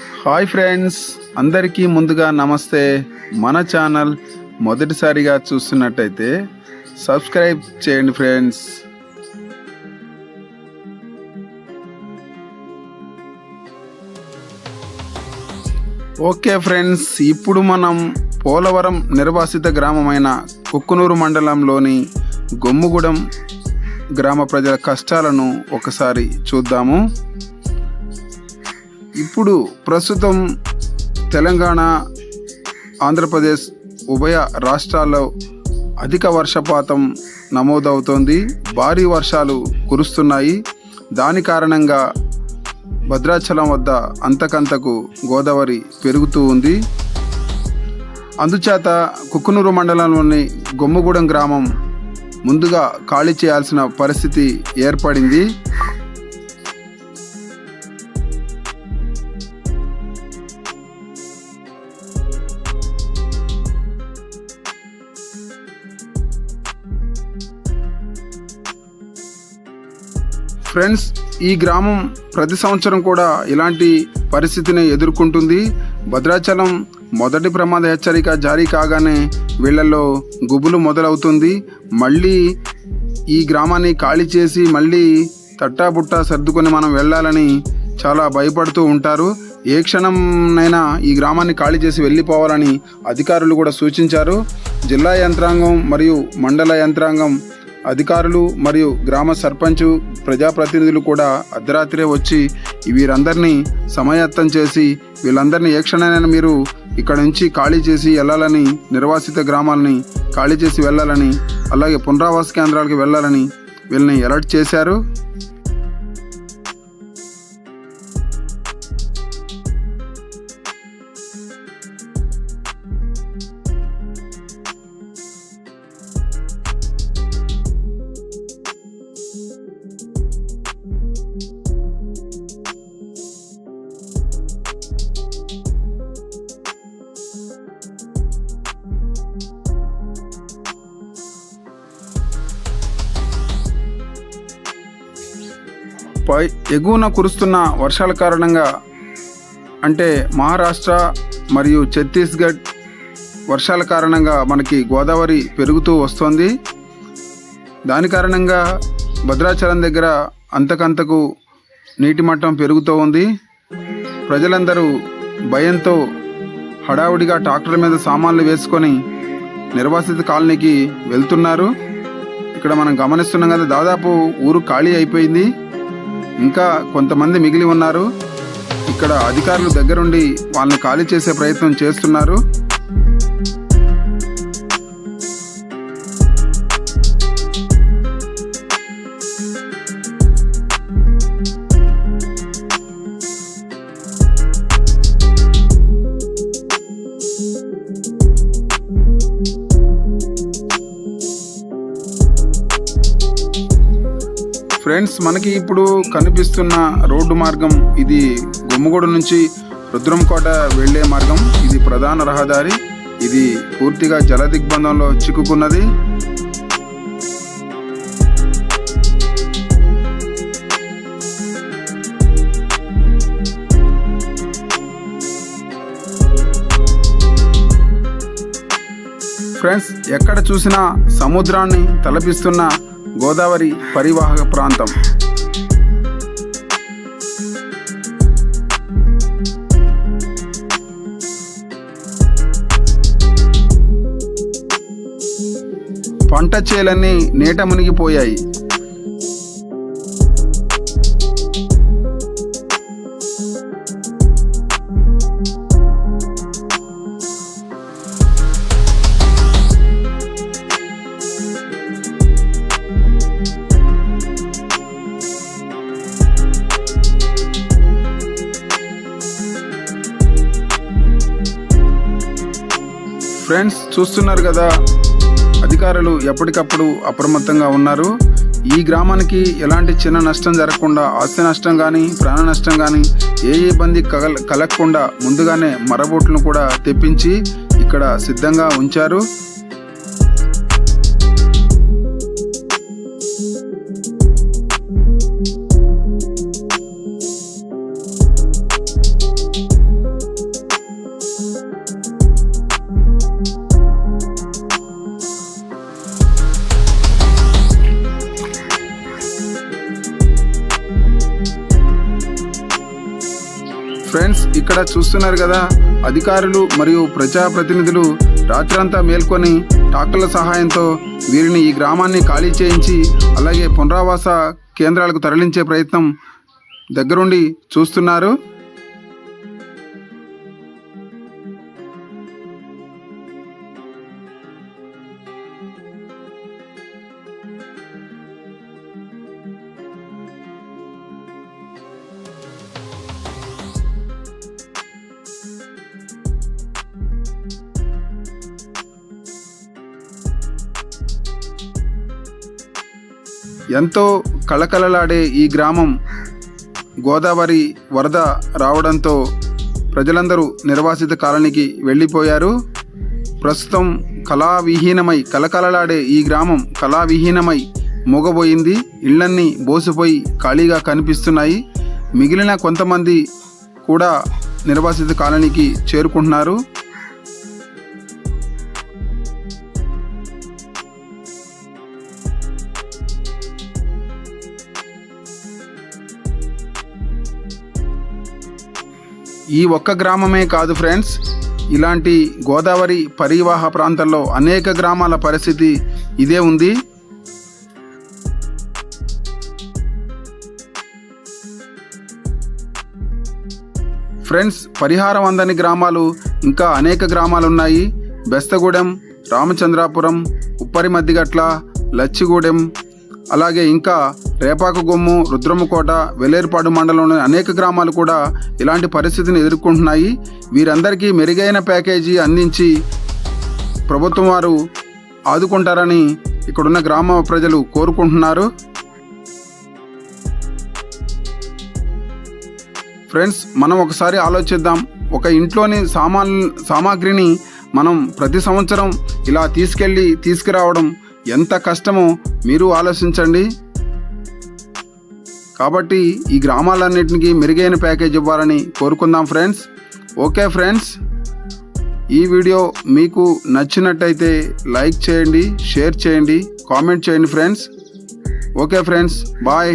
Hi friends, అందరికీ ముందుగా నమస్తే. మన ఛానల్ మొదటిసారిగా చూస్తున్నట్టయితే సబ్స్క్రైబ్ చేయండి ఫ్రెండ్స్. ఓకే ఫ్రెండ్స్, ఇప్పుడు మనం పోలవరం నిర్వాసిత గ్రామమైన కుక్కునూరు మండలంలోని గొమ్ముగూడెం గ్రామ ప్రజల కష్టాలను ఒకసారి చూద్దాము. ఇప్పుడు ప్రస్తుతం తెలంగాణ, ఆంధ్రప్రదేశ్ ఉభయ రాష్ట్రాల్లో అధిక వర్షపాతం నమోదవుతోంది. భారీ వర్షాలు కురుస్తున్నాయి. దాని కారణంగా భద్రాచలం వద్ద అంతకంతకు గోదావరి పెరుగుతూ ఉంది. అందుచేత కుక్కునూరు మండలంలోని గొమ్ముగూడెం గ్రామం ముందుగా ఖాళీ చేయాల్సిన పరిస్థితి ఏర్పడింది. ఫ్రెండ్స్, ఈ గ్రామం ప్రతి సంవత్సరం కూడా ఇలాంటి పరిస్థితిని ఎదుర్కొంటుంది. భద్రాచలం మొదటి ప్రమాద హెచ్చరిక జారీ కాగానే వీళ్ళల్లో గుబులు మొదలవుతుంది. మళ్ళీ ఈ గ్రామాన్ని ఖాళీ చేసి మళ్ళీ తట్టాబుట్టా సర్దుకొని మనం వెళ్ళాలని చాలా భయపడుతూ ఉంటారు. ఏ క్షణంనైనా ఈ గ్రామాన్ని ఖాళీ చేసి వెళ్ళిపోవాలని అధికారులు కూడా సూచించారు. జిల్లా యంత్రాంగం మరియు మండల యంత్రాంగం, అధికారులు మరియు గ్రామ సర్పంచ్, ప్రజాప్రతినిధులు కూడా అర్ధరాత్రే వచ్చి వీరందరినీ సమాయత్తం చేసి వీళ్ళందరినీ ఏ క్షణమైనా మీరు ఇక్కడ నుంచి ఖాళీ చేసి వెళ్ళాలని, నిర్వాసిత గ్రామాలని ఖాళీ చేసి వెళ్ళాలని, అలాగే పునరావాస కేంద్రాలకు వెళ్ళాలని వీళ్ళని అలర్ట్ చేశారు. ఎగువన కురుస్తున్న వర్షాల కారణంగా, అంటే మహారాష్ట్ర మరియు ఛత్తీస్గఢ్ వర్షాల కారణంగా మనకి గోదావరి పెరుగుతూ వస్తుంది. దాని కారణంగా భద్రాచలం దగ్గర అంతకంతకు నీటి మట్టం పెరుగుతూ ఉంది. ప్రజలందరూ భయంతో హడావుడిగా ట్రాక్టర్ల మీద సామాన్లు వేసుకొని నిర్వాసిత కాలనీకి వెళ్తున్నారు. ఇక్కడ మనం గమనిస్తున్నాం కదా, దాదాపు ఊరు ఖాళీ అయిపోయింది. ఇంకా కొంతమంది మిగిలి ఉన్నారు. ఇక్కడ అధికారులు దగ్గరుండి వాళ్ళని ఖాళీ చేసే ప్రయత్నం చేస్తున్నారు. ఫ్రెండ్స్, మనకి ఇప్పుడు కనిపిస్తున్న రోడ్డు మార్గం ఇది గొమ్ముగూడెం నుంచి రుద్రంకోట వెళ్ళే మార్గం. ఇది ప్రధాన రహదారి. ఇది పూర్తిగా జల దిగ్బంధంలో చిక్కుకున్నది. ఫ్రెండ్స్, ఎక్కడ చూసినా సముద్రాన్ని తలపిస్తున్న గోదావరి పరివాహక ప్రాంతం. పంట చేలన్నీ నీట మునిగిపోయాయి. ఫ్రెండ్స్, చూస్తున్నారు కదా, అధికారులు ఎప్పటికప్పుడు అప్రమత్తంగా ఉన్నారు. ఈ గ్రామానికి ఎలాంటి చిన్న నష్టం జరగకుండా, ఆస్తి నష్టం కానీ ప్రాణ నష్టం కానీ ఏ ఇబ్బంది కలగకుండా ముందుగానే మరబోట్లను కూడా తెప్పించి ఇక్కడ సిద్ధంగా ఉంచారు. ఫ్రెండ్స్, ఇక్కడ చూస్తున్నారు కదా, అధికారులు మరియు ప్రజాప్రతినిధులు రాత్రంతా మేల్కొని ట్రాక్టర్ల సహాయంతో వీరిని ఈ గ్రామాన్ని ఖాళీ చేయించి అలాగే పునరావాస కేంద్రాలకు తరలించే ప్రయత్నం దగ్గరుండి చూస్తున్నారు. ఎంతో కళకళలాడే ఈ గ్రామం గోదావరి వరద రావడంతో ప్రజలందరూ నిర్వాసిత కాలనీకి వెళ్ళిపోయారు. ప్రస్తుతం కళకళలాడే ఈ గ్రామం కళావిహీనమై మూగబోయింది. ఇళ్లన్నీ బోసిపోయి ఖాళీగా కనిపిస్తున్నాయి. మిగిలిన కొంతమంది కూడా నిర్వాసిత కాలనీకి చేరుకుంటున్నారు. ఈ ఒక్క గ్రామమే కాదు ఫ్రెండ్స్, ఇలాంటి గోదావరి పరివాహ ప్రాంతాల్లో అనేక గ్రామాల పరిస్థితి ఇదే ఉంది. ఫ్రెండ్స్, పరిహారం అందని గ్రామాలు ఇంకా అనేక గ్రామాలు ఉన్నాయి. బెస్తగూడెం, రామచంద్రాపురం, ఉప్పరి మద్దిగట్ల, లచ్చిగూడెం, అలాగే ఇంకా రేపాకగుమ్ము, రుద్రమకోట, వెల్లేరుపాడు మండలంలోని అనేక గ్రామాలు కూడా ఇలాంటి పరిస్థితిని ఎదుర్కొంటున్నాయి. వీరందరికీ మెరుగైన ప్యాకేజీ అందించి ప్రభుత్వం వారు ఆదుకుంటారని ఇక్కడున్న గ్రామ ప్రజలు కోరుకుంటున్నారు. ఫ్రెండ్స్, మనం ఒకసారి ఆలోచిద్దాం. ఒక ఇంట్లోని సామాగ్రిని మనం ప్రతి సంవత్సరం ఇలా తీసుకురావడం ఎంత కష్టమో మీరు ఆలోచించండి. కాబట్టి ఈ గ్రామాలన్నింటికి మెరుగైన ప్యాకేజ్ ఇవ్వాలని కోరుకుందాం ఫ్రెండ్స్. ఓకే ఫ్రెండ్స్, ఈ వీడియో మీకు నచ్చినట్టయితే లైక్ చేయండి, షేర్ చేయండి, కామెంట్ చేయండి ఫ్రెండ్స్. Okay friends, bye.